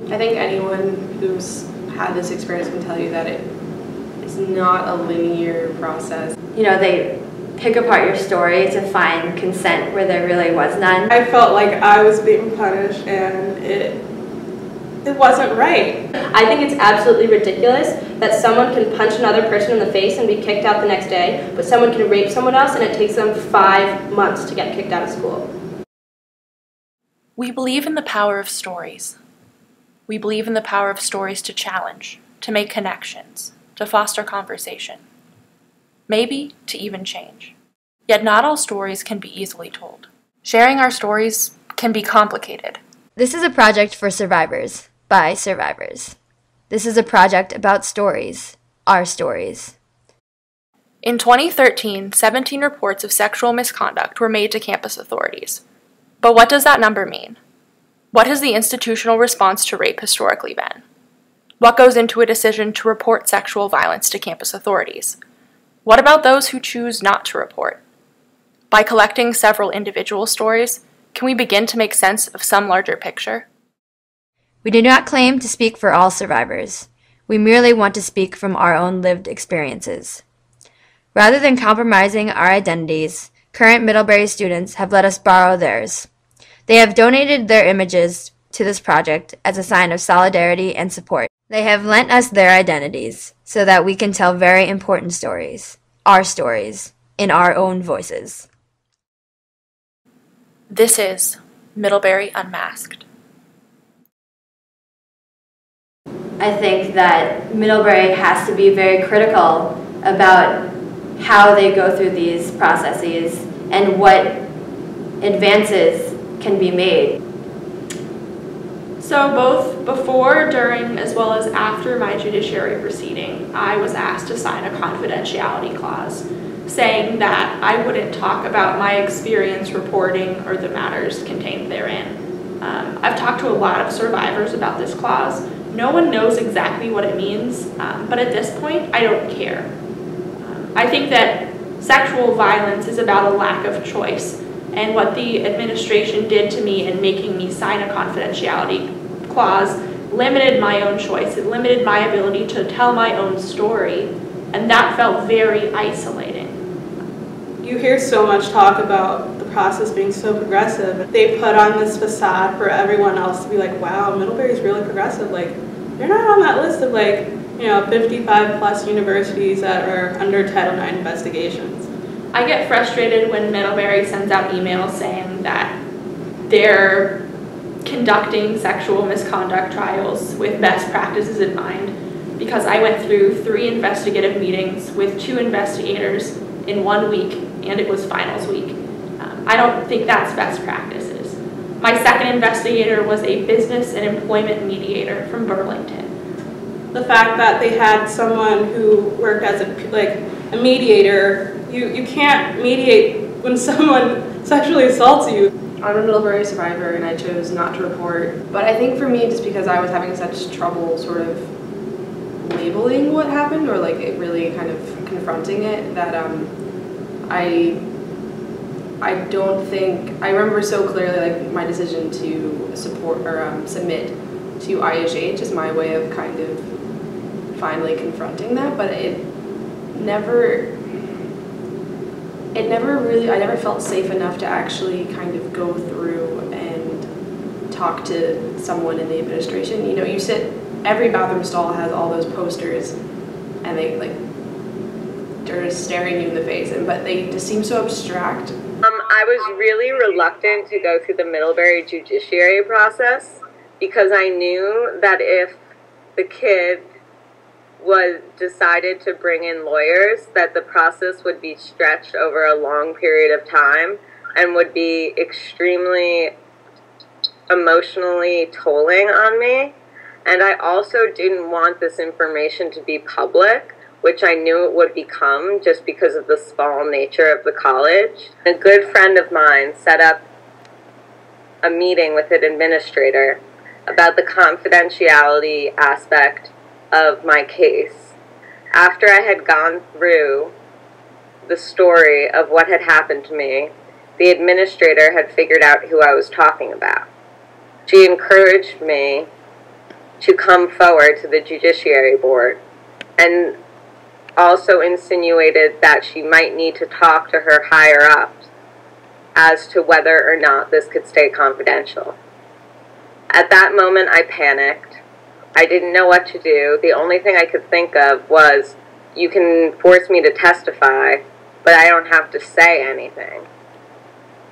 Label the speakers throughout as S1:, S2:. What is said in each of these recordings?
S1: I think anyone who's had this experience can tell you that it's not a linear process.
S2: You know, they pick apart your story to find consent where there really was none.
S3: I felt like I was being punished and it wasn't right.
S4: I think it's absolutely ridiculous that someone can punch another person in the face and be kicked out the next day, but someone can rape someone else and it takes them 5 months to get kicked out of school.
S5: We believe in the power of stories. We believe in the power of stories to challenge, to make connections, to foster conversation, maybe to even change. Yet not all stories can be easily told. Sharing our stories can be complicated.
S2: This is a project for survivors, by survivors. This is a project about stories, our stories.
S5: In 2013, 17 reports of sexual misconduct were made to campus authorities. But what does that number mean? What has the institutional response to rape historically been? What goes into a decision to report sexual violence to campus authorities? What about those who choose not to report? By collecting several individual stories, can we begin to make sense of some larger picture?
S2: We do not claim to speak for all survivors. We merely want to speak from our own lived experiences. Rather than compromising our identities, current Middlebury students have let us borrow theirs. They have donated their images to this project as a sign of solidarity and support. They have lent us their identities so that we can tell very important stories, our stories, in our own voices.
S5: This is Middlebury Unmasked.
S2: I think that Middlebury has to be very critical about how they go through these processes and what advances can be made.
S6: So both before, during, as well as after my judiciary proceeding, I was asked to sign a confidentiality clause saying that I wouldn't talk about my experience reporting or the matters contained therein. I've talked to a lot of survivors about this clause. No one knows exactly what it means, but at this point, I don't care. I think that sexual violence is about a lack of choice, and what the administration did to me in making me sign a confidentiality clause limited my own choice. It limited my ability to tell my own story, and that felt very isolating.
S3: You hear so much talk about the process being so progressive. They put on this facade for everyone else to be like, wow, Middlebury's really progressive. Like, you're not on that list of 55 plus universities that are under Title IX investigations.
S6: I get frustrated when Middlebury sends out emails saying that they're conducting sexual misconduct trials with best practices in mind, because I went through 3 investigative meetings with 2 investigators in 1 week, and it was finals week. I don't think that's best practices. My second investigator was a business and employment mediator from Burlington.
S3: The fact that they had someone who worked as a mediator, you can't mediate when someone sexually assaults you.
S1: I'm a Middlebury survivor and I chose not to report, but I think for me, just because I was having such trouble sort of labeling what happened, or it really kind of confronting it, that I don't think, I remember so clearly my decision to support or submit to IHH is my way of kind of finally confronting that, but it never really, I never felt safe enough to actually kind of go through and talk to someone in the administration. You know, you sit, every bathroom stall has all those posters and they're just staring you in the face, but they just seem so abstract.
S7: I was really reluctant to go through the Middlebury judiciary process because I knew that if the kid was decided to bring in lawyers, that the process would be stretched over a long period of time and would be extremely emotionally tolling on me. And I also didn't want this information to be public, which I knew it would become just because of the small nature of the college. A good friend of mine set up a meeting with an administrator about the confidentiality aspect of my case. After I had gone through the story of what had happened to me, the administrator had figured out who I was talking about. She encouraged me to come forward to the Judiciary Board, and also insinuated that she might need to talk to her higher-ups as to whether or not this could stay confidential. At that moment, I panicked. I didn't know what to do. The only thing I could think of was, you can force me to testify, but I don't have to say anything.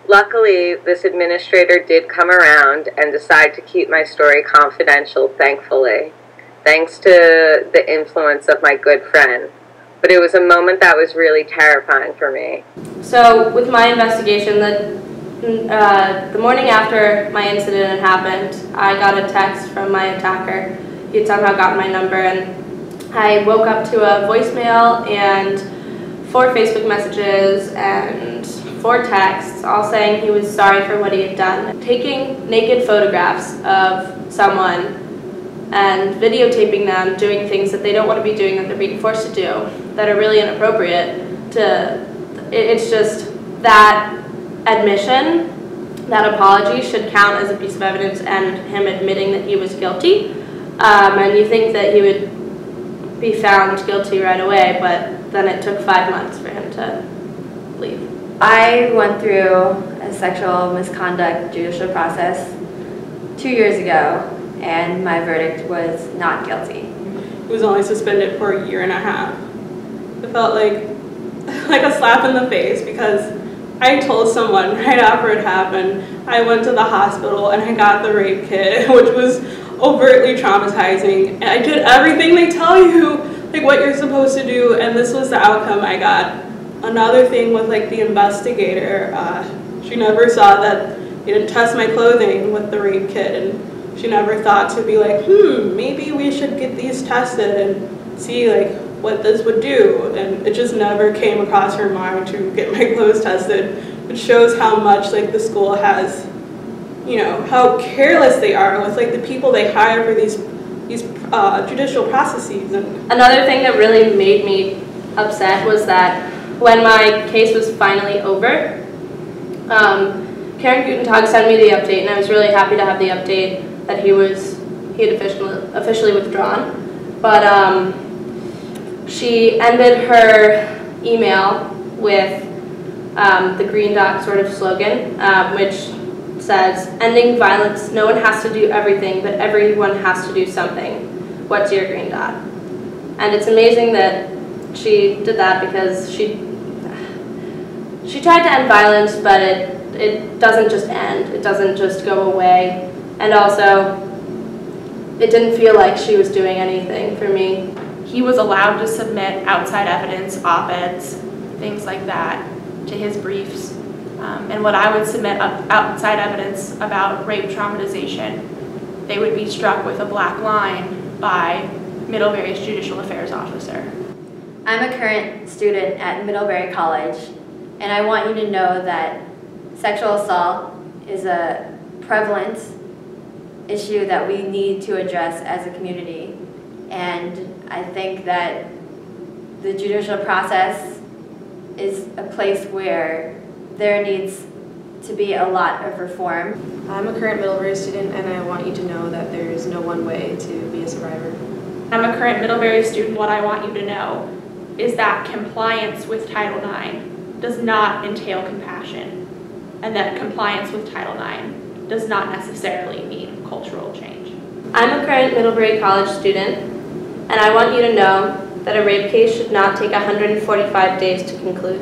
S7: Luckily, this administrator did come around and decide to keep my story confidential, thankfully, thanks to the influence of my good friend. But it was a moment that was really terrifying for me.
S4: So with my investigation, the morning after my incident had happened, I got a text from my attacker. He had somehow gotten my number, and I woke up to a voicemail and 4 Facebook messages and 4 texts, all saying he was sorry for what he had done. Taking naked photographs of someone and videotaping them doing things that they don't want to be doing, that they're being forced to do, that are really inappropriate. It's just that admission, that apology should count as a piece of evidence, and him admitting that he was guilty. And you think that he would be found guilty right away, but then it took 5 months for him to leave.
S2: I went through a sexual misconduct judicial process 2 years ago, and my verdict was not guilty.
S3: He was only suspended for a year and a half. It felt like a slap in the face, because I told someone right after it happened, I went to the hospital and I got the rape kit, which was overtly traumatizing. And I did everything they tell you, like what you're supposed to do, and this was the outcome I got. Another thing with the investigator, she never saw that he didn't test my clothing with the rape kit, and she never thought to be like, maybe we should get these tested and see what this would do. And it just never came across her mind to get my clothes tested, which shows how much the school has, how careless they are with the people they hire for these judicial processes. And
S4: another thing that really made me upset was that when my case was finally over, Karen Gutentag sent me the update, and I was really happy to have the update that he had officially withdrawn. But she ended her email with the green dot sort of slogan, which says, "Ending violence, no one has to do everything, but everyone has to do something. What's your green dot?" And it's amazing that she did that, because she tried to end violence, but it doesn't just end. It doesn't just go away. And also, it didn't feel like she was doing anything for me.
S6: He was allowed to submit outside evidence, op-eds, things like that, to his briefs. And when I would submit outside evidence about rape traumatization, they would be struck with a black line by Middlebury's Judicial Affairs Officer.
S2: I'm a current student at Middlebury College, and I want you to know that sexual assault is a prevalent issue that we need to address as a community. And I think that the judicial process is a place where there needs to be a lot of reform.
S1: I'm a current Middlebury student, and I want you to know that there is no one way to be a survivor.
S6: I'm a current Middlebury student. What I want you to know is that compliance with Title IX does not entail compassion, and that compliance with Title IX does not necessarily mean cultural change.
S4: I'm a current Middlebury College student, and I want you to know that a rape case should not take 145 days to conclude.